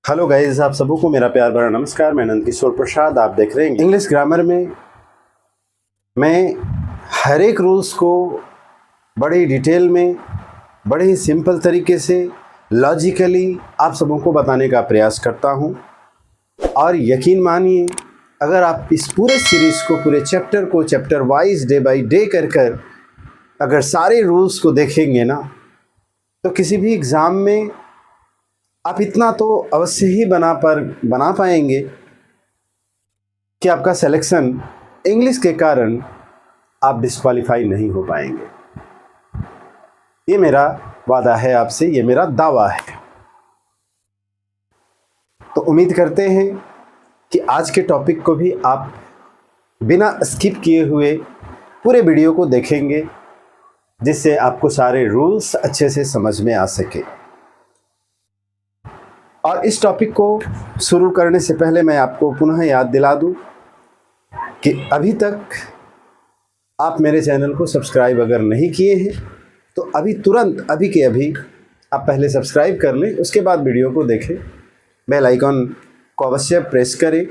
Hello guys, आप सबको मेरा प्यार भरा नमस्कार। मैं नंद किशोर प्रसाद। आप देख रहे हैं इंग्लिश ग्रामर में। मैं हर एक रूल्स को बड़ी डिटेल में, बड़े ही सिंपल तरीके से, लॉजिकली आप सबों को बताने का प्रयास करता हूं। और यकीन मानिए, अगर आप इस पूरे सीरीज़ को, पूरे चैप्टर को chapter wise day by day कर अगर सारे रूल्स को देखेंगे ना, तो किसी भी एग्ज़ाम में आप इतना तो अवश्य ही बना पाएंगे कि आपका सिलेक्शन इंग्लिश के कारण आप डिस्क्वालीफाई नहीं हो पाएंगे। ये मेरा वादा है आपसे, ये मेरा दावा है। तो उम्मीद करते हैं कि आज के टॉपिक को भी आप बिना स्किप किए हुए पूरे वीडियो को देखेंगे, जिससे आपको सारे रूल्स अच्छे से समझ में आ सके। और इस टॉपिक को शुरू करने से पहले मैं आपको पुनः याद दिला दूं कि अभी तक आप मेरे चैनल को सब्सक्राइब अगर नहीं किए हैं तो अभी तुरंत, अभी के अभी आप पहले सब्सक्राइब कर लें, उसके बाद वीडियो को देखें। बेल आइकॉन को अवश्य प्रेस करें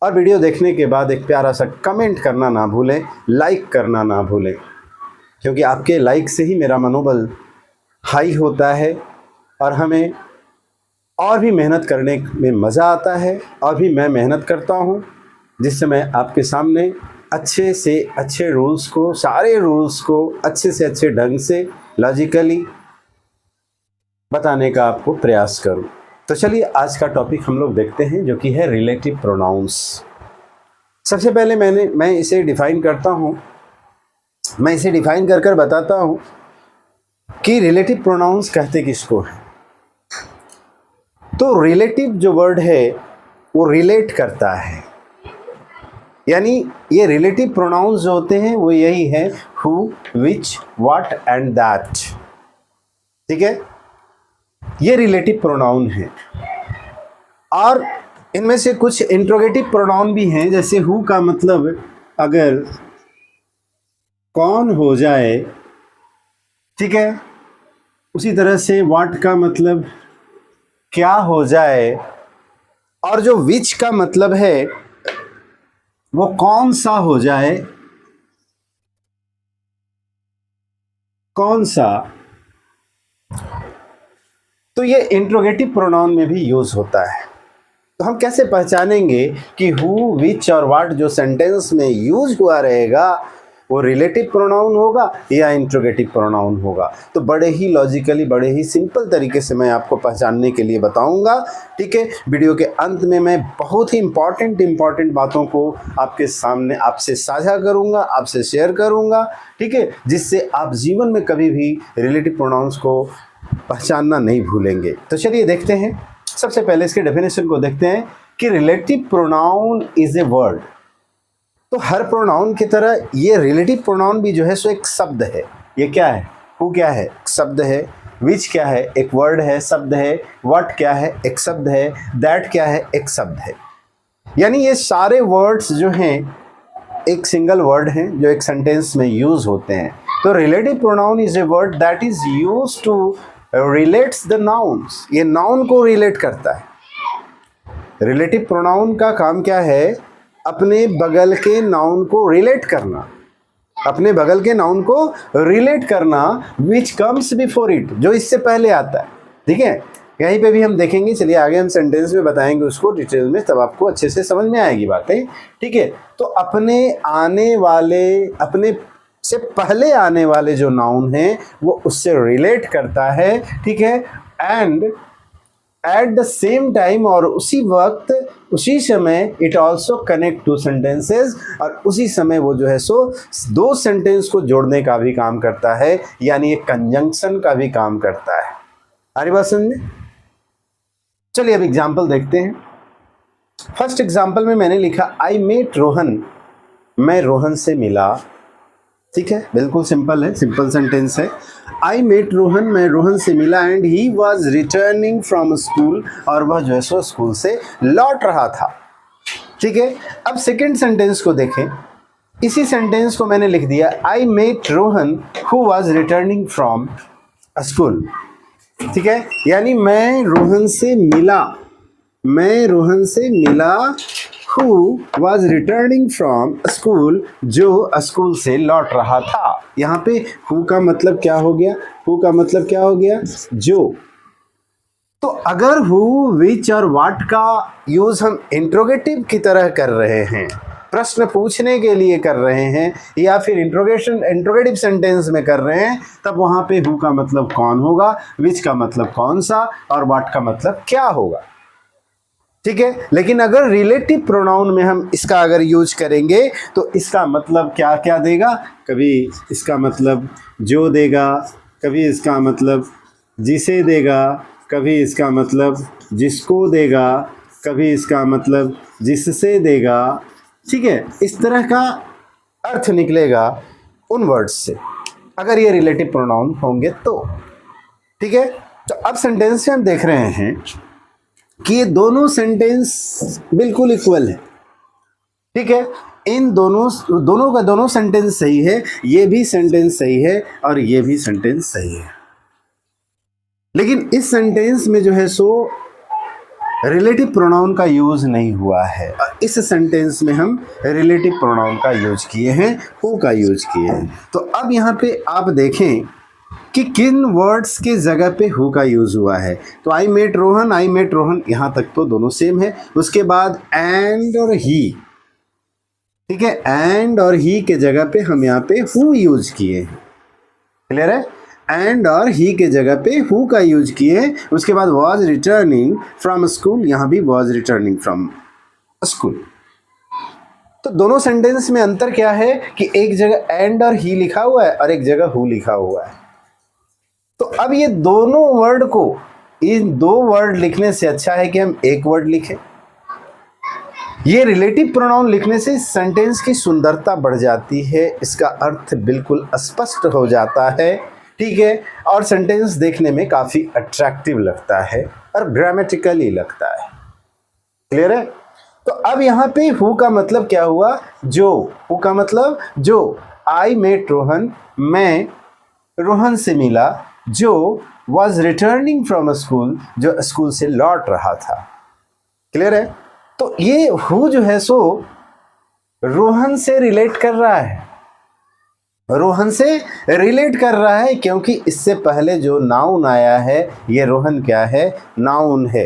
और वीडियो देखने के बाद एक प्यारा सा कमेंट करना ना भूलें, लाइक करना ना भूलें, क्योंकि आपके लाइक से ही मेरा मनोबल हाई होता है और हमें और भी मेहनत करने में मज़ा आता है। और भी मैं मेहनत करता हूँ, जिससे मैं आपके सामने अच्छे से अच्छे रूल्स को, सारे रूल्स को अच्छे से अच्छे ढंग से लॉजिकली बताने का आपको प्रयास करूँ। तो चलिए आज का टॉपिक हम लोग देखते हैं, जो कि है रिलेटिव प्रोनाउंस। सबसे पहले मैं इसे डिफ़ाइन करता हूँ, मैं इसे डिफ़ाइन कर बताता हूँ कि रिलेटिव प्रोनाउंस कहते किसको हैं। तो रिलेटिव जो वर्ड है वो रिलेट करता है, यानी ये रिलेटिव प्रोनाउंस जो होते हैं वो यही है, who, which, what and that. ठीक है, ये रिलेटिव प्रोनाउन है। और इनमें से कुछ इंट्रोगेटिव प्रोनाउन भी हैं, जैसे हु का मतलब अगर कौन हो जाए, ठीक है, उसी तरह से व्हाट का मतलब क्या हो जाए, और जो विच का मतलब है वो कौन सा हो जाए, कौन सा। तो ये इंट्रोगेटिव प्रोनाउन में भी यूज होता है। तो हम कैसे पहचानेंगे कि हु, विच और व्हाट जो सेंटेंस में यूज हुआ रहेगा वो रिलेटिव प्रोनाउन होगा या इंट्रोगेटिव प्रोनाउन होगा? तो बड़े ही लॉजिकली, बड़े ही सिंपल तरीके से मैं आपको पहचानने के लिए बताऊंगा। ठीक है, वीडियो के अंत में मैं बहुत ही इम्पॉर्टेंट बातों को आपके सामने आपसे साझा करूंगा, आपसे शेयर करूंगा। ठीक है, जिससे आप जीवन में कभी भी रिलेटिव प्रोनाउंस को पहचानना नहीं भूलेंगे। तो चलिए देखते हैं। सबसे पहले इसके डेफिनेशन को देखते हैं कि relative pronoun is a word. तो हर प्रोनाउन की तरह ये रिलेटिव प्रोनाउन भी जो है सो एक शब्द है। ये क्या है? हु क्या है? शब्द है। विच क्या है? एक वर्ड है, शब्द है। व्हाट क्या है? एक शब्द है। दैट क्या है? एक शब्द है। यानी ये सारे वर्ड्स जो हैं एक सिंगल वर्ड हैं जो एक सेंटेंस में यूज होते हैं। तो relative pronoun is a word that is used to relates the nouns. ये नाउन को रिलेट करता है। रिलेटिव प्रोनाउन का काम क्या है? अपने बगल के नाउन को रिलेट करना, अपने बगल के नाउन को रिलेट करना, विच कम्स बिफोर इट, जो इससे पहले आता है। ठीक है, यहीं पे भी हम देखेंगे। चलिए आगे हम सेंटेंस में बताएंगे उसको डिटेल में, तब आपको अच्छे से समझ में आएगी बातें। ठीक है, तो अपने आने वाले, अपने से पहले आने वाले जो नाउन हैं वो उससे रिलेट करता है। ठीक है, and at the same time, और उसी वक्त, उसी समय, it also connect to sentences, और उसी समय वो जो है सो दो सेंटेंस को जोड़ने का भी काम करता है, यानी एक कंजंक्शन का भी काम करता है। आ रही बात समझ में? चलिए अब एग्जाम्पल देखते हैं। फर्स्ट एग्जाम्पल में मैंने लिखा आई मेट रोहन, मैं रोहन से मिला। ठीक है, बिल्कुल सिंपल है, सिंपल सेंटेंस है। आई मेट रोहन, मैं रोहन से मिला, and he was returning from school, और वह जो है सो स्कूल से लौट रहा था। ठीक है, अब सेकेंड सेंटेंस को देखें। इसी सेंटेंस को मैंने लिख दिया, I met Rohan who was returning from school. ठीक है, यानी मैं रोहन से मिला, मैं रोहन से मिला, who was returning from school, जो स्कूल से लौट रहा था। यहाँ पे हु का मतलब क्या हो गया? हु का मतलब क्या हो गया? जो। तो अगर हु, विच और व्हाट का यूज हम इंट्रोगेटिव की तरह कर रहे हैं, प्रश्न पूछने के लिए कर रहे हैं, या फिर इंट्रोगेटिव सेंटेंस में कर रहे हैं, तब वहां पे हु का मतलब कौन होगा, विच का मतलब कौन सा, और व्हाट का मतलब क्या होगा। ठीक है। लेकिन अगर रिलेटिव प्रोनाउन में हम इसका अगर यूज करेंगे तो इसका मतलब क्या क्या देगा? कभी इसका मतलब जो देगा, कभी इसका मतलब जिसे देगा, कभी इसका मतलब जिसको देगा, कभी इसका मतलब जिससे देगा। ठीक है, इस तरह का अर्थ निकलेगा उन वर्ड्स से अगर ये रिलेटिव प्रोनाउन होंगे तो। ठीक है। तो अब सेंटेंस से हम देख रहे हैं कि ये दोनों सेंटेंस बिल्कुल इक्वल है। ठीक है, इन दोनों का दोनों सेंटेंस सही है, ये भी सेंटेंस सही है और ये भी सेंटेंस सही है। लेकिन इस सेंटेंस में जो है सो रिलेटिव प्रोनाउन का यूज नहीं हुआ है। इस सेंटेंस में हम रिलेटिव प्रोनाउन का यूज किए हैं, हु का यूज किए हैं। तो अब यहाँ पे आप देखें कि किन वर्ड्स के जगह पे हु का यूज हुआ है। तो आई मेट रोहन, यहाँ तक तो दोनों सेम है। उसके बाद एंड और ही। ठीक है, एंड और ही के जगह पे हम यहाँ पे हु यूज किए हैं। क्लियर है? एंड और ही के जगह पे हु का यूज किए। उसके बाद वॉज रिटर्निंग फ्रॉम स्कूल, यहाँ भी वॉज रिटर्निंग फ्रॉम स्कूल। तो दोनों सेंटेंस में अंतर क्या है कि एक जगह एंड और ही लिखा हुआ है और एक जगह हु लिखा हुआ है। तो अब ये दोनों वर्ड को, इन दो वर्ड लिखने से अच्छा है कि हम एक वर्ड लिखें। ये रिलेटिव प्रोनाउन लिखने से सेंटेंस की सुंदरता बढ़ जाती है, इसका अर्थ बिल्कुल स्पष्ट हो जाता है। ठीक है, और सेंटेंस देखने में काफी अट्रैक्टिव लगता है और ग्रामेटिकली लगता है। क्लियर है? तो अब यहाँ पे हु का मतलब क्या हुआ? जो। हु का मतलब जो। आई मेट रोहन, मैं रोहन से मिला, जो वॉज रिटर्निंग फ्रॉम स्कूल, जो स्कूल से लौट रहा था। क्लियर है? तो ये हु जो है सो रोहन से रिलेट कर रहा है, रोहन से रिलेट कर रहा है, क्योंकि इससे पहले जो नाउन आया है ये रोहन क्या है? नाउन है।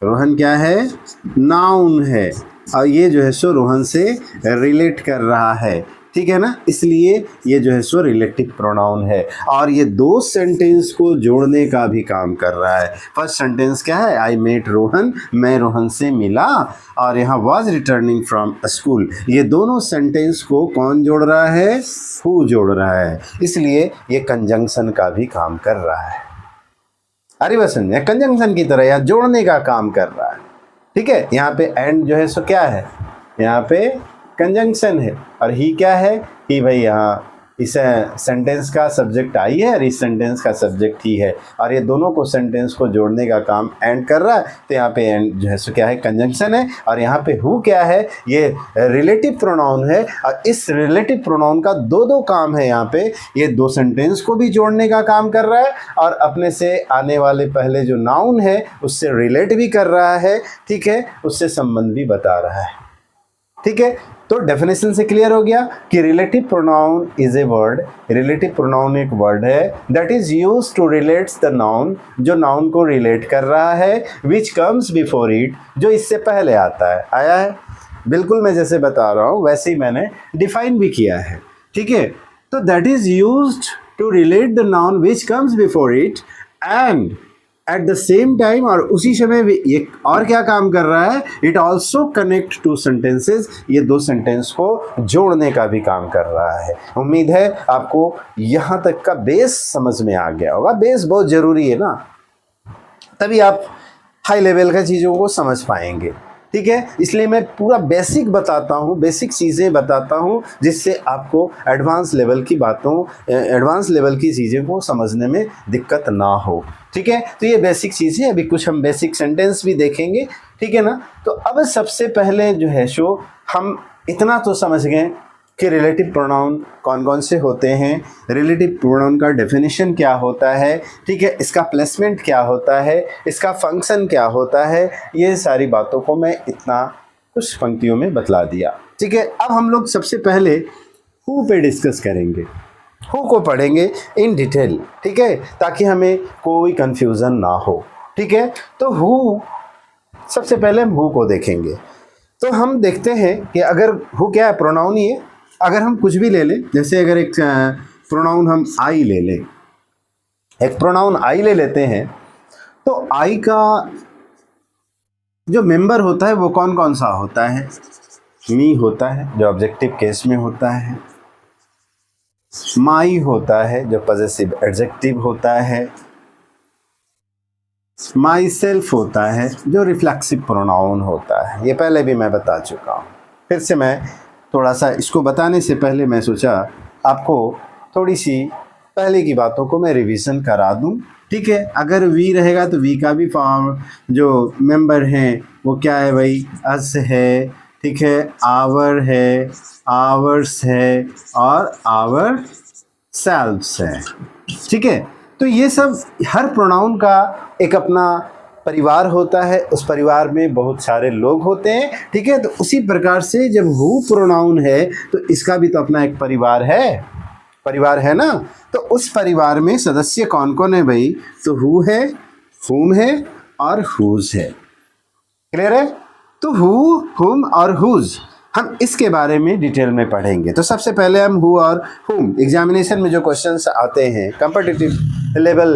रोहन क्या है? नाउन है। और ये जो है सो रोहन से रिलेट कर रहा है। ठीक है ना, इसलिए ये जो है सो रिलेटिव प्रोनाउन है और ये दो सेंटेंस को जोड़ने का भी काम कर रहा है। फर्स्ट सेंटेंस क्या है? आई मेट रोहन, मैं रोहन से मिला, और यहाँ वॉज रिटर्निंग फ्रॉम स्कूल। ये दोनों सेंटेंस को कौन जोड़ रहा है? हु जोड़ रहा है, इसलिए ये कंजंक्शन का भी काम कर रहा है। अरे वसन, ये कंजंक्शन की तरह यहाँ जोड़ने का काम कर रहा है। ठीक है, यहाँ पे एंड जो है सो क्या है? यहाँ पे कंजंक्शन है। और ही क्या है? ही भाई यहाँ इस सेंटेंस का सब्जेक्ट आई है और इस सेंटेंस का सब्जेक्ट ही है, और ये दोनों को सेंटेंस को जोड़ने का काम एंड कर रहा है। तो यहाँ पे एंड जो है सो क्या है? कंजंक्शन है। और यहाँ पे हु क्या है? ये रिलेटिव प्रोनाउन है, और इस रिलेटिव प्रोनाउन का दो काम है। यहाँ पे ये दो सेंटेंस को भी जोड़ने का काम कर रहा है और अपने से आने वाले पहले जो नाउन है उससे रिलेट भी कर रहा है। ठीक है, उससे संबंध भी बता रहा है। ठीक है, तो डेफिनेशन से क्लियर हो गया कि relative pronoun is a word. Relative pronoun एक वर्ड है that is used to relates the noun, जो नाउन को रिलेट कर रहा है, विच कम्स बिफोर इट, जो इससे पहले आता है। आया है? बिल्कुल मैं जैसे बता रहा हूँ वैसे ही मैंने डिफाइन भी किया है। ठीक है, तो that is used to relate the noun which comes before it and at the same time, और उसी समय ये और क्या काम कर रहा है? It also connect to sentences, ये दो सेंटेंस को जोड़ने का भी काम कर रहा है। उम्मीद है आपको यहाँ तक का बेस समझ में आ गया होगा। बेस बहुत ज़रूरी है ना, तभी आप हाई लेवल का चीज़ों को समझ पाएंगे। ठीक है, इसलिए मैं पूरा बेसिक बताता हूँ, बेसिक चीज़ें बताता हूँ, जिससे आपको एडवांस लेवल की बातों, एडवांस लेवल की चीज़ें को समझने में दिक्कत ना हो। ठीक है, तो ये बेसिक चीज़ें, अभी कुछ हम बेसिक सेंटेंस भी देखेंगे। ठीक है ना, तो अब सबसे पहले जो है सो हम इतना तो समझ गए कि रिलेटिव प्रोनाउन कौन कौन से होते हैं, रिलेटिव प्रोनाउन का डेफिनेशन क्या होता है, ठीक है, इसका प्लेसमेंट क्या होता है, इसका फंक्शन क्या होता है, ये सारी बातों को मैं इतना कुछ पंक्तियों में बतला दिया। ठीक है, अब हम लोग सबसे पहले हु पे डिस्कस करेंगे, हु को पढ़ेंगे इन डिटेल, ठीक है, ताकि हमें कोई कंफ्यूजन ना हो। ठीक है, तो हु, सबसे पहले हम हु को देखेंगे। तो हम देखते हैं कि अगर हु क्या है, प्रोनाउन ही है। अगर हम कुछ भी ले लें, जैसे अगर एक प्रोनाउन हम आई ले लें, एक प्रोनाउन आई ले लेते हैं, तो आई का जो मेंबर होता है वो कौन कौन सा होता है? मी होता है जो ऑब्जेक्टिव केस में होता है, माई होता है जो पॉजेसिव एडजेक्टिव होता है, माई सेल्फ होता है जो रिफ्लेक्सिव प्रोनाउन होता है। ये पहले भी मैं बता चुका हूँ, फिर से मैं थोड़ा सा इसको बताने से पहले मैं सोचा आपको थोड़ी सी पहले की बातों को मैं रिवीजन करा दूँ। ठीक है, अगर वी रहेगा तो वी का भी फॉर्म जो मेंबर हैं वो क्या है भाई? अस है, ठीक है, आवर है, आवर्स है और आवर सेल्व्स है। ठीक है, तो ये सब हर प्रोनाउन का एक अपना परिवार होता है, उस परिवार में बहुत सारे लोग होते हैं। ठीक है, तो उसी प्रकार से जब हु प्रोनाउन है तो इसका भी तो अपना एक परिवार है ना। तो उस परिवार में सदस्य कौन कौन है भाई? तो हु है, हुम है और हुज है। क्लियर है? तो हु, हुम और हुज हम इसके बारे में डिटेल में पढ़ेंगे। तो सबसे पहले हम हु और हुम, एग्जामिनेशन में जो क्वेश्चंस आते हैं, कॉम्पिटिटिव लेवल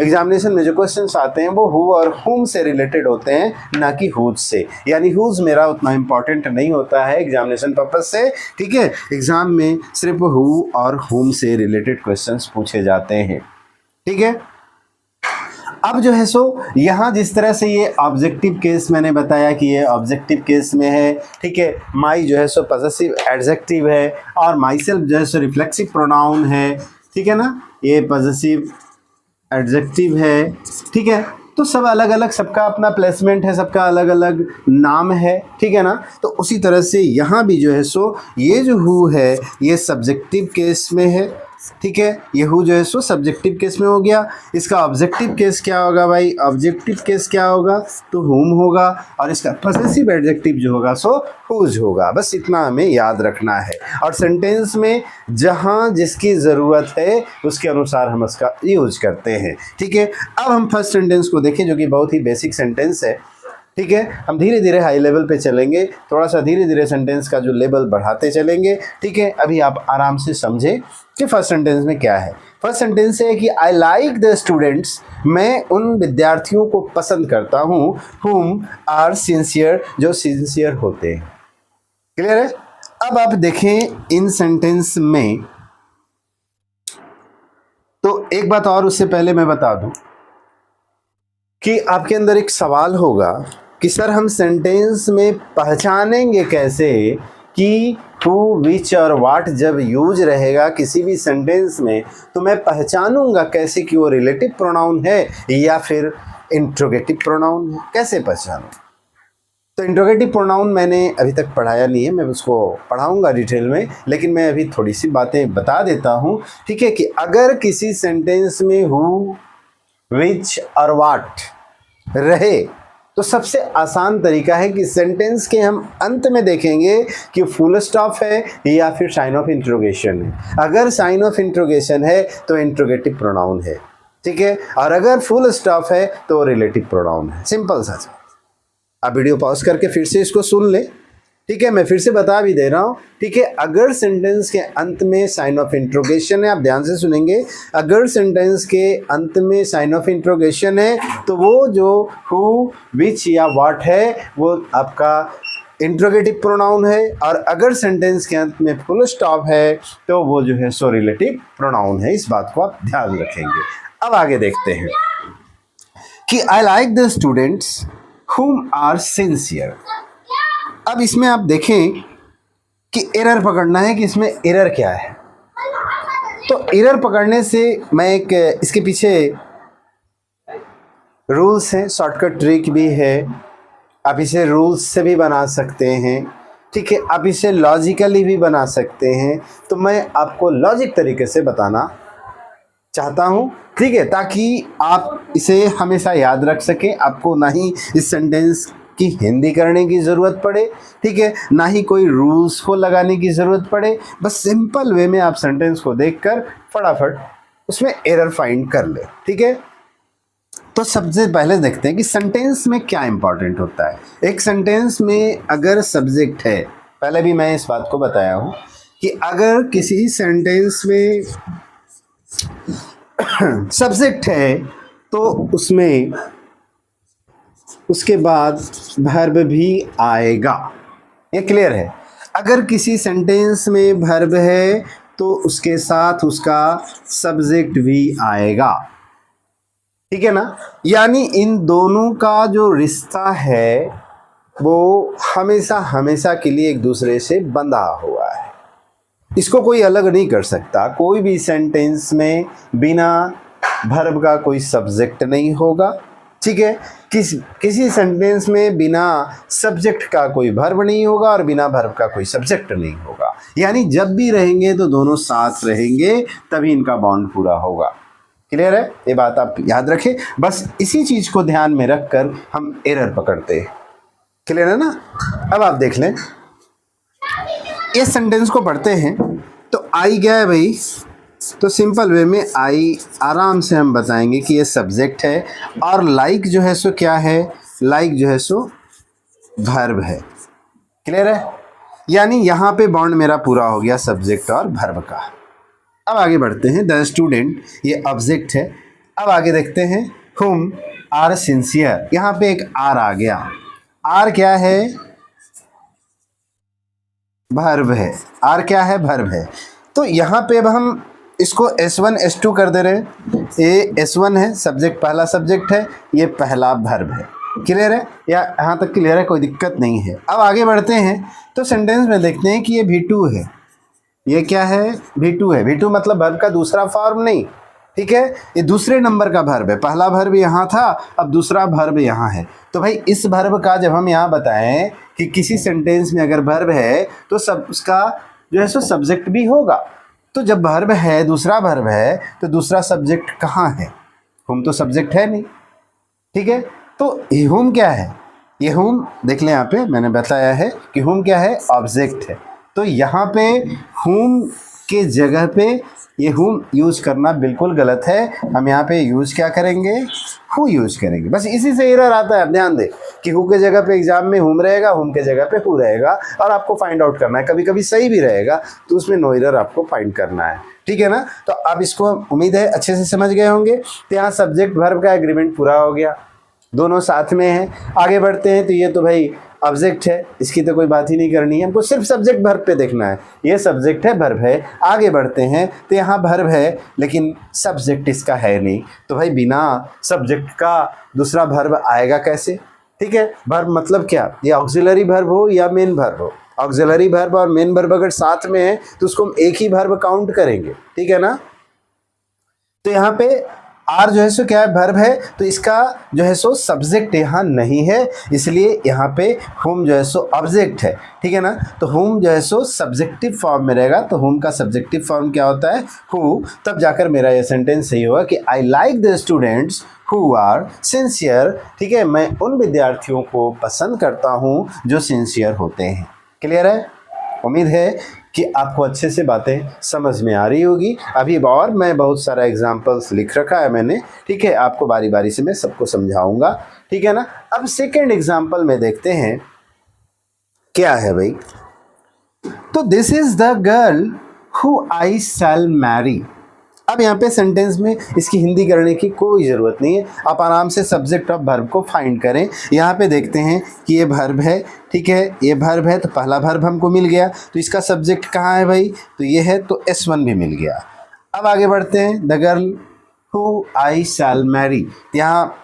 एग्जामिनेशन में जो क्वेश्चंस आते हैं वो हु और हुम से रिलेटेड होते हैं, ना कि हुज से। यानी हुज मेरा उतना इम्पॉर्टेंट नहीं होता है एग्जामिनेशन पर्पज से। ठीक है, एग्जाम में सिर्फ हु और हुम से रिलेटेड क्वेश्चंस पूछे जाते हैं। ठीक है, अब जो है सो यहाँ जिस तरह से ये ऑब्जेक्टिव केस मैंने बताया कि ये ऑब्जेक्टिव केस में है। ठीक है, माई जो है सो पॉसेसिव एडजेक्टिव है और माई सेल्फ जो है सो रिफ्लेक्सिव प्रोनाउन है। ठीक है ना, ये पॉसेसिव एडजेक्टिव है। ठीक है, तो सब अलग अलग, सबका अपना प्लेसमेंट है, सबका अलग अलग नाम है। ठीक है ना, तो उसी तरह से यहाँ भी जो है सो ये जो हु है ये सब्जेक्टिव केस में है। ठीक है, ये हु जो है सो सब्जेक्टिव केस में हो गया। इसका ऑब्जेक्टिव केस क्या होगा भाई? ऑब्जेक्टिव केस क्या होगा? तो हुम होगा और इसका पॉसेसिव एडजेक्टिव जो होगा सो हुज होगा। बस इतना हमें याद रखना है और सेंटेंस में जहाँ जिसकी ज़रूरत है उसके अनुसार हम उसका यूज करते हैं। ठीक है, अब हम फर्स्ट सेंटेंस को देखें जो कि बहुत ही बेसिक सेंटेंस है। ठीक है, हम धीरे धीरे हाई लेवल पे चलेंगे, थोड़ा सा धीरे धीरे सेंटेंस का जो लेवल बढ़ाते चलेंगे। ठीक है, अभी आप आराम से समझे कि फर्स्ट सेंटेंस में क्या है। फर्स्ट सेंटेंस है कि आई लाइक द स्टूडेंट्स, मैं उन विद्यार्थियों को पसंद करता हूँ, हुम आर सिंसियर, जो सिंसियर होते हैं। क्लियर है? अब आप देखें इन सेंटेंस में, तो एक बात और उससे पहले मैं बता दूं कि आपके अंदर एक सवाल होगा कि सर हम सेंटेंस में पहचानेंगे कैसे कि हु, विच और वाट जब यूज रहेगा किसी भी सेंटेंस में, तो मैं पहचानूंगा कैसे कि वो रिलेटिव प्रोनाउन है या फिर इंट्रोगेटिव प्रोनाउन है? कैसे पहचानूं? तो इंट्रोगेटिव प्रोनाउन मैंने अभी तक पढ़ाया नहीं है, मैं उसको पढ़ाऊंगा डिटेल में, लेकिन मैं अभी थोड़ी सी बातें बता देता हूँ। ठीक है, कि अगर किसी सेंटेंस में हु, विच और वाट रहे तो सबसे आसान तरीका है कि सेंटेंस के हम अंत में देखेंगे कि फुल स्टॉप है या फिर साइन ऑफ इंट्रोगेशन है। अगर साइन ऑफ इंट्रोगेशन है तो इंट्रोगेटिव प्रोनाउन है। ठीक है, और अगर फुल स्टॉप है तो रिलेटिव प्रोनाउन है। सिंपल सा। आप वीडियो पॉज करके फिर से इसको सुन ले। ठीक है, मैं फिर से बता भी दे रहा हूँ। ठीक है, अगर सेंटेंस के अंत में साइन ऑफ इंट्रोगेशन है, आप ध्यान से सुनेंगे, अगर सेंटेंस के अंत में साइन ऑफ इंट्रोगेशन है तो वो जो हु, विच या व्हाट है वो आपका इंट्रोगेटिव प्रोनाउन है, और अगर सेंटेंस के अंत में फुल स्टॉप है तो वो जो है सो रिलेटिव प्रोनाउन है। इस बात को आप ध्यान रखेंगे। अब आगे देखते हैं कि I like the students whom are sincere. अब इसमें आप देखें कि एरर पकड़ना है कि इसमें एरर क्या है। तो एरर पकड़ने से मैं एक इसके पीछे रूल्स हैं, शॉर्टकट ट्रिक भी है, आप इसे रूल्स से भी बना सकते हैं। ठीक है, आप इसे लॉजिकली भी बना सकते हैं, तो मैं आपको लॉजिक तरीके से बताना चाहता हूँ, ठीक है, ताकि आप इसे हमेशा याद रख सकें, आपको ना ही इस सेंटेंस की हिंदी करने की ज़रूरत पड़े, ठीक है, ना ही कोई रूल्स को लगाने की ज़रूरत पड़े, बस सिंपल वे में आप सेंटेंस को देखकर फटाफट उसमें एरर फाइंड कर ले, ठीक है। तो सबसे पहले देखते हैं कि सेंटेंस में क्या इंपॉर्टेंट होता है। एक सेंटेंस में अगर सब्जेक्ट है, पहले भी मैं इस बात को बताया हूँ कि अगर किसी सेंटेंस में सब्जेक्ट है तो उसमें उसके बाद वर्ब भी आएगा, ये क्लियर है। अगर किसी सेंटेंस में वर्ब है तो उसके साथ उसका सब्जेक्ट भी आएगा, ठीक है ना। यानी इन दोनों का जो रिश्ता है वो हमेशा हमेशा के लिए एक दूसरे से बंधा हुआ है, इसको कोई अलग नहीं कर सकता। कोई भी सेंटेंस में बिना वर्ब का कोई सब्जेक्ट नहीं होगा, ठीक है। किसी सेंटेंस में बिना सब्जेक्ट का कोई वर्ब नहीं होगा और बिना वर्ब का कोई सब्जेक्ट नहीं होगा। यानी जब भी रहेंगे तो दोनों साथ रहेंगे, तभी इनका बॉन्ड पूरा होगा। क्लियर है, ये बात आप याद रखें। बस इसी चीज़ को ध्यान में रखकर हम एरर पकड़ते हैं। क्लियर है ना। अब आप देख लें, इस सेंटेंस को पढ़ते हैं तो आई क्या है भाई, तो सिंपल वे में आई आराम से हम बताएंगे कि ये सब्जेक्ट है, और लाइक जो है सो क्या है, लाइक जो है सो वर्ब है। क्लियर है, यानी यहाँ पे बॉन्ड मेरा पूरा हो गया सब्जेक्ट और वर्ब का। अब आगे बढ़ते हैं, द स्टूडेंट ये ऑब्जेक्ट है। अब आगे देखते हैं, हुम आर सिंसियर, यहाँ पे एक आर आ गया। आर क्या है, वर्ब है। आर क्या है, वर्ब है। तो यहाँ पे अब हम इसको S1 S2 कर दे रहे हैं। ये S1 है, सब्जेक्ट पहला सब्जेक्ट है, ये पहला वर्ब है। क्लियर है, या यहाँ तक क्लियर है, कोई दिक्कत नहीं है। अब आगे बढ़ते हैं तो सेंटेंस में देखते हैं कि ये V2 है। ये क्या है, V2 है। V2 मतलब वर्ब का दूसरा फॉर्म नहीं, ठीक है, ये दूसरे नंबर का वर्ब है। पहला वर्ब यहाँ था, अब दूसरा वर्ब यहाँ है। तो भाई इस वर्ब का जब हम यहाँ बताएं कि किसी सेंटेंस में अगर वर्ब है तो सब उसका जो है सो सब्जेक्ट भी होगा। तो जब वर्ब है, दूसरा वर्ब है, तो दूसरा सब्जेक्ट कहाँ है, हुम तो सब्जेक्ट है नहीं, ठीक है। तो हुम क्या है, ये हुम देख लें, यहाँ पे मैंने बताया है कि हुम क्या है, ऑब्जेक्ट है। तो यहाँ पे हुम के जगह पे ये हुम यूज़ करना बिल्कुल गलत है। हम यहाँ पे यूज़ क्या करेंगे, हु यूज़ करेंगे। बस इसी से एरर आता है। ध्यान दें कि हु के जगह पे एग्जाम में हुम रहेगा, हुम के जगह पे हु रहेगा, और आपको फाइंड आउट करना है। कभी कभी सही भी रहेगा तो उसमें नो एरर आपको फाइंड करना है, ठीक है ना। तो आप इसको उम्मीद है अच्छे से समझ गए होंगे। तो यहाँ सब्जेक्ट वर्ब का एग्रीमेंट पूरा हो गया, दोनों साथ में हैं। आगे बढ़ते हैं तो ये तो भाई ऑब्जेक्ट है, इसकी तो कोई बात ही नहीं करनी है, हमको सिर्फ सब्जेक्ट वर्ब पे देखना है। ये सब्जेक्ट है, वर्ब है। आगे बढ़ते हैं तो यहाँ वर्ब है लेकिन सब्जेक्ट इसका है नहीं, तो भाई बिना सब्जेक्ट का दूसरा वर्ब आएगा कैसे, ठीक है। वर्ब मतलब क्या, ये ऑक्सिलरी वर्ब हो या मेन वर्ब हो। ऑक्सिलरी वर्ब और मेन वर्ब अगर साथ में है तो उसको हम एक ही वर्ब काउंट करेंगे, ठीक है ना। तो यहाँ पे आर जो है सो क्या है, वर्ब है, तो इसका जो है सो सब्जेक्ट यहाँ नहीं है, इसलिए यहाँ पे हुम जो है सो ऑब्जेक्ट है, ठीक है ना। तो हुम जो है सो सब्जेक्टिव फॉर्म में रहेगा, तो हुम का सब्जेक्टिव फॉर्म क्या होता है, हु। तब जाकर मेरा ये सेंटेंस सही होगा कि I like the students who are sincere, ठीक है। मैं उन विद्यार्थियों को पसंद करता हूँ जो सिंसियर होते हैं। क्लियर है, उम्मीद है कि आपको अच्छे से बातें समझ में आ रही होगी। अभी और मैं बहुत सारा एग्जाम्पल्स लिख रखा है मैंने, ठीक है, आपको बारी बारी से मैं सबको समझाऊंगा, ठीक है ना। अब सेकंड एग्जाम्पल में देखते हैं क्या है भाई। तो this is the girl who I shall marry. अब यहाँ पे सेंटेंस में इसकी हिंदी करने की कोई ज़रूरत नहीं है, आप आराम से सब्जेक्ट और वर्ब को फाइंड करें। यहाँ पे देखते हैं कि ये वर्ब है, ठीक है, ये वर्ब है, तो पहला वर्ब हमको मिल गया, तो इसका सब्जेक्ट कहाँ है भाई, तो ये है, तो S1 भी मिल गया। अब आगे बढ़ते हैं, the girl who I shall marry. यहाँ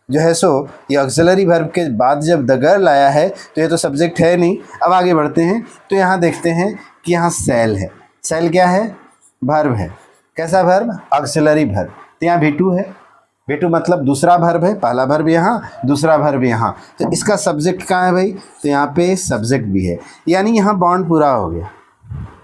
जो है सो ये ऑक्सिलरी वर्ब के बाद जब द गर्ल आया है तो ये तो सब्जेक्ट है नहीं। अब आगे बढ़ते हैं तो यहाँ देखते हैं कि यहाँ शैल है। शैल क्या है, वर्ब है। कैसा वर्ब, ऑक्सिलरी वर्ब। तो यहाँ V2 है, B2 मतलब दूसरा वर्ब है, पहला वर्ब यहाँ, दूसरा वर्ब यहाँ, तो इसका सब्जेक्ट कहाँ है भाई, तो यहाँ पे सब्जेक्ट भी है, यानी यहाँ बॉन्ड पूरा हो गया,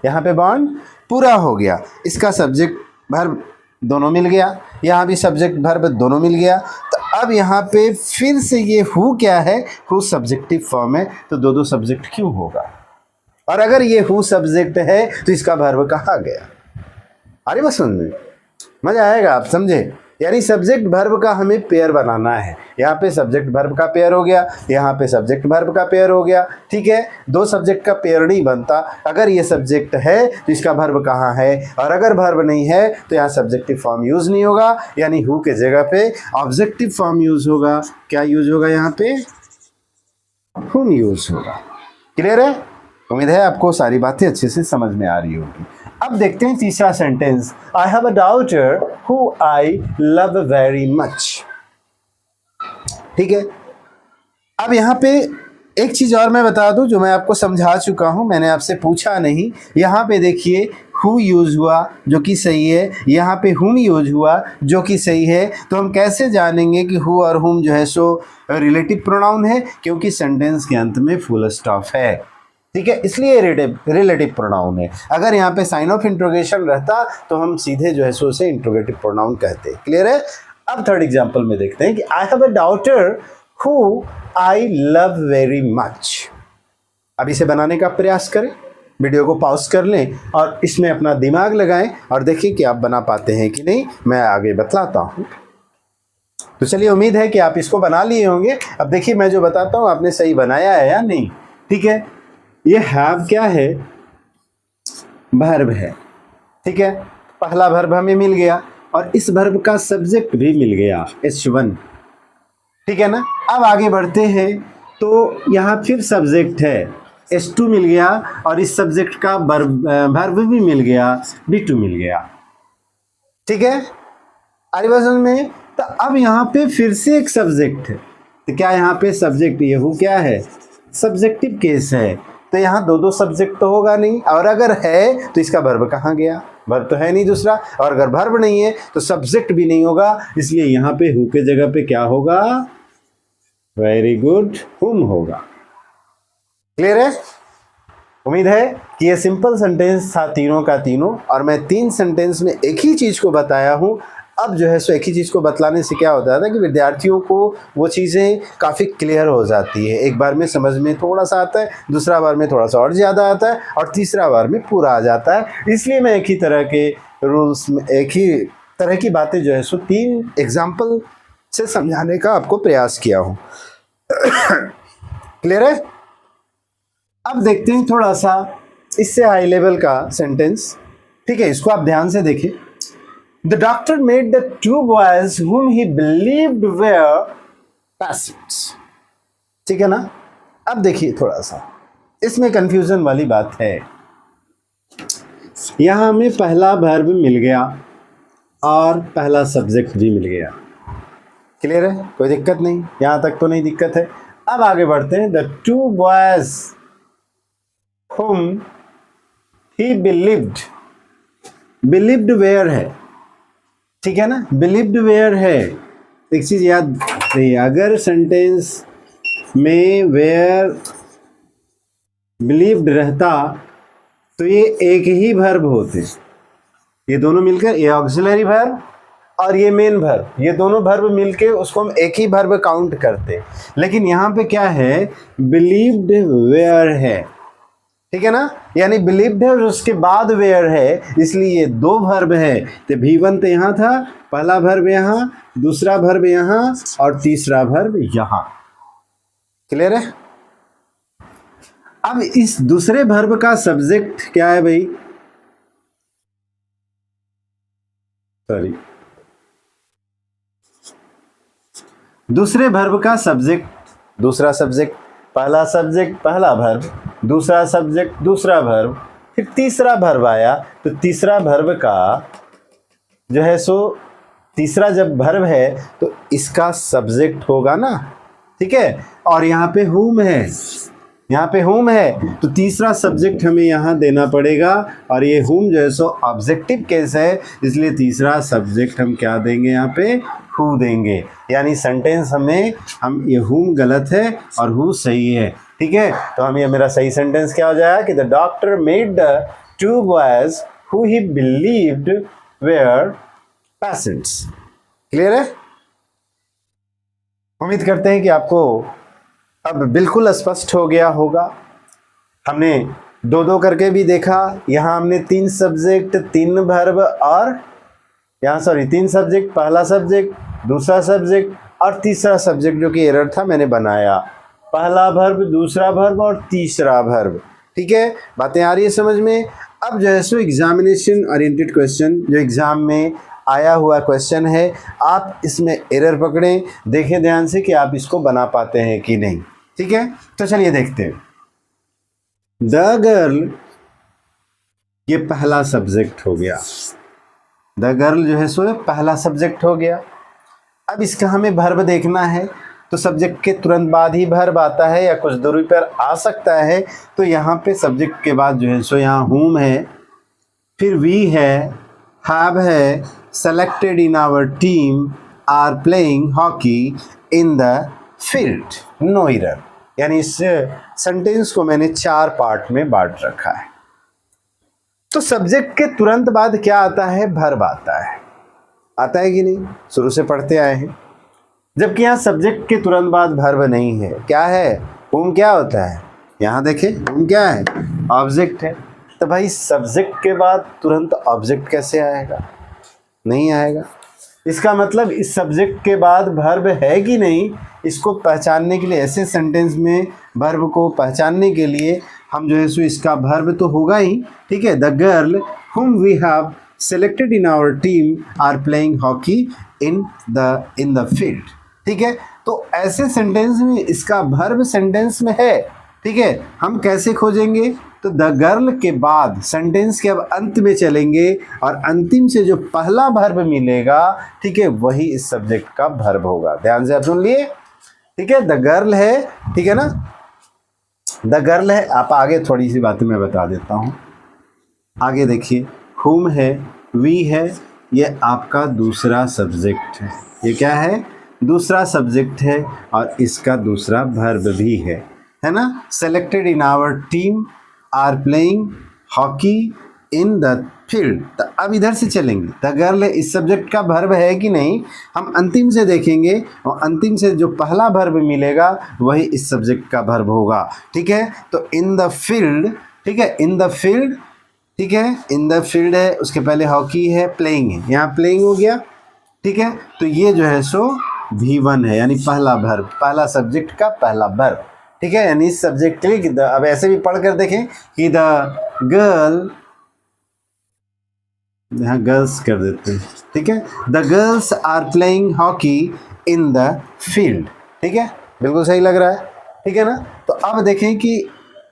यहाँ पे बॉन्ड पूरा हो गया। इसका सब्जेक्ट वर्ब दोनों मिल गया, यहाँ भी सब्जेक्ट वर्ब दोनों मिल गया। तो अब यहाँ पे फिर से ये हु क्या है, हु सब्जेक्टिव फॉर्म है, तो दो दो सब्जेक्ट क्यों होगा। और अगर ये हु सब्जेक्ट है तो इसका वर्ब कहाँ गया। अरे बस समझ में मजा आएगा, आप समझे। यानी सब्जेक्ट वर्ब का हमें पेयर बनाना है। यहाँ पे सब्जेक्ट वर्ब का पेयर हो गया, यहाँ पे सब्जेक्ट वर्ब का पेयर हो गया, ठीक है। दो सब्जेक्ट का पेयर नहीं बनता। अगर ये सब्जेक्ट है तो इसका वर्ब कहाँ है, और अगर वर्ब नहीं है तो यहाँ सब्जेक्टिव फॉर्म यूज़ नहीं होगा, यानी हु के जगह पे ऑब्जेक्टिव फॉर्म यूज़ होगा। क्या यूज़ होगा यहाँ पे, हुम यूज़ होगा। क्लियर है। उम्मीद है आपको सारी बातें अच्छे से समझ में आ रही होगी। अब देखते हैं तीसरा sentence, I have a daughter who I love very much. ठीक है। अब यहाँ पे एक चीज़ और मैं बता दूं जो मैं आपको समझा चुका हूं, मैंने आपसे पूछा नहीं। यहाँ पे देखिए हु यूज़ हुआ जो कि सही है, यहाँ पे हुम यूज़ हुआ जो कि सही है। तो हम कैसे जानेंगे कि हु और हुम जो है सो रिलेटिव प्रोनाउन है, क्योंकि सेंटेंस के अंत में फुल स्टॉप है, ठीक है, इसलिए रिलेटिव प्रोनाउन है। अगर यहाँ पे साइन ऑफ इंट्रोगेशन रहता तो हम सीधे जो है सो उसे इंट्रोगेटिव प्रोनाउन कहते। क्लियर है। अब थर्ड एग्जांपल में देखते हैं कि I have a daughter who I love very much. अब इसे बनाने का प्रयास करें, वीडियो को पॉज कर लें और इसमें अपना दिमाग लगाएं और देखिए कि आप बना पाते हैं कि नहीं। मैं आगे बतलाता हूँ। तो चलिए, उम्मीद है कि आप इसको बना लिए होंगे। अब देखिए मैं जो बताता हूँ आपने सही बनाया है या नहीं। ठीक है। ये हैव क्या है, वर्ब है, ठीक है। पहला वर्ब हमें मिल गया और इस वर्ब का सब्जेक्ट भी मिल गया H1, ठीक है ना। अब आगे बढ़ते हैं तो यहाँ फिर सब्जेक्ट है H2 मिल गया और इस सब्जेक्ट का वर्ब भी मिल गया, B2 मिल गया, ठीक है। आगे समझ में। तो अब यहाँ पे फिर से एक सब्जेक्ट है, तो क्या यहाँ पे सब्जेक्ट ये हु क्या है, सब्जेक्टिव केस है, तो यहाँ दो दो सब्जेक्ट तो होगा नहीं। और अगर है तो इसका वर्ब कहाँ गया, वर्ब तो है नहीं दूसरा। और अगर वर्ब नहीं है तो सब्जेक्ट भी नहीं होगा, इसलिए यहाँ पे हु के जगह पे क्या होगा, वेरी गुड, हुम होगा। क्लियर है। उम्मीद है कि ये सिंपल सेंटेंस था तीनों का तीनों, और मैं 3 सेंटेंस में एक ही चीज़ को बताया हूँ। अब जो है सो एक ही चीज़ को बतलाने से क्या होता है कि विद्यार्थियों को वो चीज़ें काफ़ी क्लियर हो जाती है। एक बार में समझ में थोड़ा सा आता है, दूसरा बार में थोड़ा सा और ज़्यादा आता है, और तीसरा बार में पूरा आ जाता है। इसलिए मैं एक ही तरह के रूल्स में एक ही तरह की बातें जो है सो 3 एग्जाम्पल से समझाने का आपको प्रयास किया हूँ। क्लियर है। अब देखते हैं थोड़ा सा इससे हाई लेवल का सेंटेंस, ठीक है। इसको आप ध्यान से देखें। The doctor made the 2 boys whom he believed were patients, ठीक है ना। अब देखिए थोड़ा सा इसमें कंफ्यूजन वाली बात है। यहाँ हमें पहला वर्ब मिल गया और पहला सब्जेक्ट भी मिल गया। क्लियर है, कोई दिक्कत नहीं, यहाँ तक तो नहीं दिक्कत है। अब आगे बढ़ते हैं। The 2 boys whom he believed where है, ठीक है ना। बिलीव्ड वेयर है। एक चीज याद रखिए, अगर सेंटेंस में वेयर बिलीव्ड रहता तो ये एक ही वर्ब होते, ये दोनों मिलकर, ये ऑक्सिलरी वर्ब और ये मेन वर्ब, ये दोनों वर्ब मिलके उसको हम एक ही वर्ब काउंट करते। लेकिन यहाँ पे क्या है, बिलीव्ड वेयर है, ठीक है ना। यानी बिलीव्ड है और उसके बाद वेयर है, इसलिए ये 2 वर्ब है। तो V1 तो यहाँ था, पहला वर्ब यहाँ, दूसरा वर्ब यहाँ और तीसरा वर्ब यहाँ। क्लियर है। अब इस दूसरे वर्ब का सब्जेक्ट क्या है भाई, सॉरी, दूसरे वर्ब का सब्जेक्ट, दूसरा सब्जेक्ट, पहला सब्जेक्ट पहला वर्ब, दूसरा सब्जेक्ट दूसरा वर्ब, फिर तीसरा वर्ब आया। तो तीसरा वर्ब का जो है सो, तीसरा जब वर्ब है तो इसका सब्जेक्ट होगा ना, ठीक है। और यहाँ पे हुम है, यहाँ पे हुम है, तो तीसरा सब्जेक्ट हमें यहाँ देना पड़ेगा। और ये हुम जो है सो ऑब्जेक्टिव केस है, इसलिए तीसरा सब्जेक्ट हम क्या देंगे यहाँ पे, हु देंगे, यानी सेंटेंस हमें हम ये whom गलत है और who सही है। ठीक है, तो हम ये मेरा सही सेंटेंस क्या हो जाएगा कि the doctor made the 2 boys who he believed were patients। Clear है? उम्मीद करते हैं कि आपको अब बिल्कुल स्पष्ट हो गया होगा। हमने 2-2 करके भी देखा। यहाँ हमने 3 सब्जेक्ट 3 वर्ब और यहाँ 3 सब्जेक्ट, पहला सब्जेक्ट, दूसरा सब्जेक्ट और तीसरा सब्जेक्ट जो कि एरर था मैंने बनाया। पहला वर्ब, दूसरा वर्ब और तीसरा वर्ब। ठीक है, बातें आ रही है समझ में? अब जो है सो एग्जामिनेशन ओरिएंटेड क्वेश्चन जो एग्जाम में आया हुआ क्वेश्चन है, आप इसमें एरर पकड़ें, देखें ध्यान से कि आप इसको बना पाते हैं कि नहीं। ठीक है, तो चलिए देखते हैं। द गर्ल, ये पहला सब्जेक्ट हो गया। द गर्ल जो है सो पहला सब्जेक्ट हो गया। अब इसका हमें वर्ब देखना है, तो सब्जेक्ट के तुरंत बाद ही वर्ब आता है या कुछ दूरी पर आ सकता है। तो यहाँ पे सब्जेक्ट के बाद जो है सो यहाँ whom है, फिर we है, have है, selected in our team are playing hockey in the field, no error। यानी इस सेंटेंस को मैंने 4 पार्ट में बांट रखा है। तो सब्जेक्ट के तुरंत बाद क्या आता है? वर्ब आता है कि नहीं? शुरू से पढ़ते आए हैं। जबकि यहाँ सब्जेक्ट के तुरंत बाद वर्ब नहीं है। क्या है? whom क्या होता है? यहाँ देखें, whom क्या है? ऑब्जेक्ट है। तो भाई सब्जेक्ट के बाद तुरंत ऑब्जेक्ट कैसे आएगा? नहीं आएगा। इसका मतलब इस सब्जेक्ट के बाद वर्ब है कि नहीं, इसको पहचानने के लिए, ऐसे सेंटेंस में वर्ब को पहचानने के लिए हम जो है सो इसका वर्ब तो होगा ही। ठीक है, the girl whom we have selected in our team are playing hockey in the field। ठीक है, तो ऐसे सेंटेंस में इसका वर्ब सेंटेंस में है। ठीक है, हम कैसे खोजेंगे? तो द गर्ल के बाद सेंटेंस के अब अंत में चलेंगे और अंतिम से जो पहला वर्ब मिलेगा, ठीक है, वही इस सब्जेक्ट का वर्ब होगा। ध्यान से आप सुन लिए। ठीक है, द गर्ल है, ठीक है ना, द गर्ल है। आप आगे थोड़ी सी बातें मैं बता देता हूँ। आगे देखिए, whom है, we है, ये आपका दूसरा सब्जेक्ट है। ये क्या है? दूसरा सब्जेक्ट है और इसका दूसरा वर्ब भी है ना। Selected in our team are playing hockey in the field. तो अब इधर से चलेंगे, द गर्ल इस सब्जेक्ट का वर्ब है कि नहीं, हम अंतिम से देखेंगे और अंतिम से जो पहला वर्ब मिलेगा वही इस सब्जेक्ट का वर्ब होगा। ठीक है, तो इन द फील्ड, ठीक है, इन द फील्ड, ठीक है, इन द फील्ड है, उसके पहले हॉकी है, प्लेइंग है, यहाँ प्लेइंग हो गया। ठीक है, तो ये जो है सो V1 है, यानी पहला वर्ब, पहला सब्जेक्ट का पहला वर्ब। ठीक है, यानी इस सब्जेक्ट के लिए अब ऐसे भी पढ़ कर देखें कि द गर्ल, यहाँ गर्ल्स कर देते हैं। ठीक है, the girls are playing hockey in the field. ठीक है, बिल्कुल सही लग रहा है। ठीक है ना, तो अब देखें कि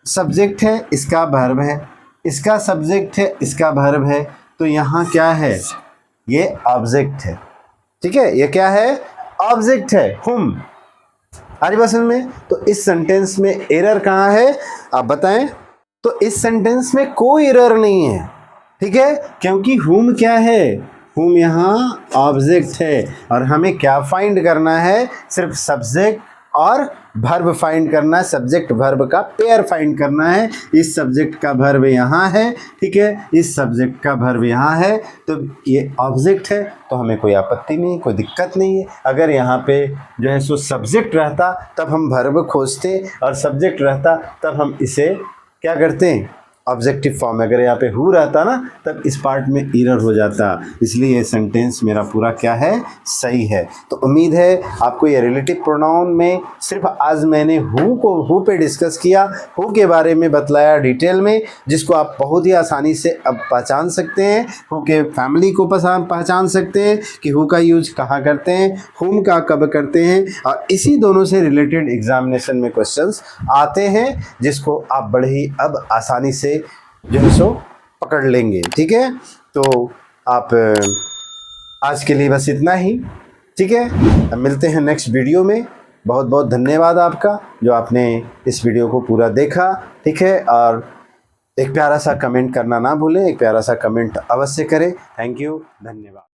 सब्जेक्ट है, इसका वर्ब है, इसका सब्जेक्ट है, इसका वर्ब है, तो यहाँ क्या है? ये ऑब्जेक्ट है। ठीक है, ये क्या है? ऑब्जेक्ट है, whom। आज बस में तो इस सेंटेंस में एरर कहाँ है आप बताएं? तो इस सेंटेंस में कोई एरर नहीं है। ठीक है, क्योंकि whom क्या है? whom यहाँ ऑब्जेक्ट है और हमें क्या फाइंड करना है? सिर्फ सब्जेक्ट और वर्ब फाइंड करना है, सब्जेक्ट वर्ब का पेयर फाइंड करना है। इस सब्जेक्ट का वर्ब यहाँ है, ठीक है, इस सब्जेक्ट का वर्ब यहाँ है, तो ये ऑब्जेक्ट है, तो हमें कोई आपत्ति नहीं, कोई दिक्कत नहीं है। अगर यहाँ पे जो है सो सब्जेक्ट रहता तब हम वर्ब खोजते और सब्जेक्ट रहता तब हम इसे क्या करते हैं? Objective form. अगर यहाँ पे हु रहता ना तब इस पार्ट में एरर हो जाता, इसलिए ये सेंटेंस मेरा पूरा क्या है? सही है। तो उम्मीद है आपको ये रिलेटिव प्रोनाउन में सिर्फ आज मैंने हु पे डिस्कस किया, हु के बारे में बतलाया डिटेल में, जिसको आप बहुत ही आसानी से अब पहचान सकते हैं। हु के फैमिली को पहचान सकते हैं कि हु का यूज कहाँ करते हैं, हुम का कब करते हैं, और इसी दोनों से रिलेटेड एग्जामिनेशन में क्वेश्चंस आते हैं, जिसको आप बड़े ही अब आसानी से जो है सो पकड़ लेंगे। ठीक है, तो आप आज के लिए बस इतना ही। ठीक है, अब मिलते हैं नेक्स्ट वीडियो में। बहुत बहुत धन्यवाद आपका जो आपने इस वीडियो को पूरा देखा। ठीक है, और एक प्यारा सा कमेंट करना ना भूलें, एक प्यारा सा कमेंट अवश्य करें। थैंक यू, धन्यवाद।